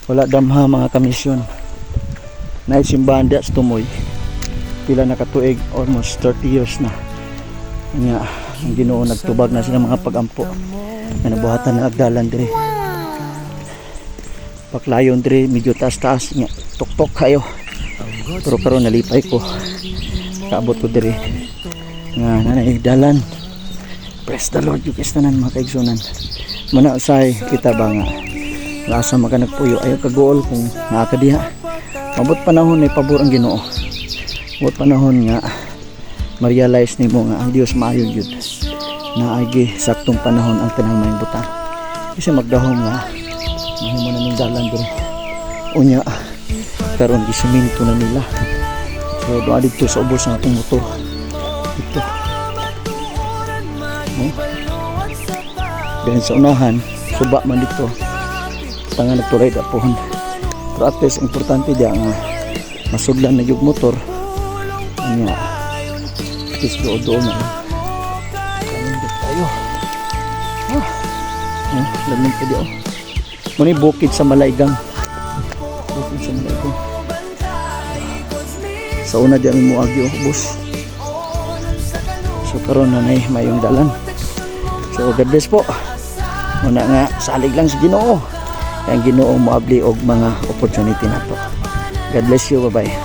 Wala damha mga kamisyon. Naisimbahan diya sa Tumoy. Pila na katuig, almost 30 years na. Nga, ang Ginoo nagtubag na sila mga pagampo. Na nabuhatan ng agdalan dire. Paklayon dire, medyo taas-taas nga. Tok-tok kayo. Pero karon nalipay ko. Kaabot ko dire. Nga, nanay dalan. Praise the Lord, yung kistanan mga kaigsunan. Muna usay, kita ba nga. Lasa maka nagpuyo, ayaw kagool kung nakakadiha. Mabot panahon ay pabor ang Ginoo. Mabot panahon nga ma-realize nimo nga ang Dios maayo gyud. Na agi saktong panahon ang tanang may butang. Kasi magdahom nga mahimo na ning dalan diri. Unya karon gisiminto na nila. So doa dito sa ubos ng atong motor. Ito. Then sa unahan, suba man dito. Tangan nagtuloy dapohon. Pero at least importante diya nga masudlan na yung motor. Anya at least doon na lamindot tayo. Lamindot pa diyo. Muna bukid sa Malaygang. Bukid sa Malaygang. Sa una diya may muagyo bus. So karon na mayong dalan. So God bless po. Muna nga salig lang sa Ginoo. Ang Ginoo moabli og mga opportunity nato. God bless you, bye bye.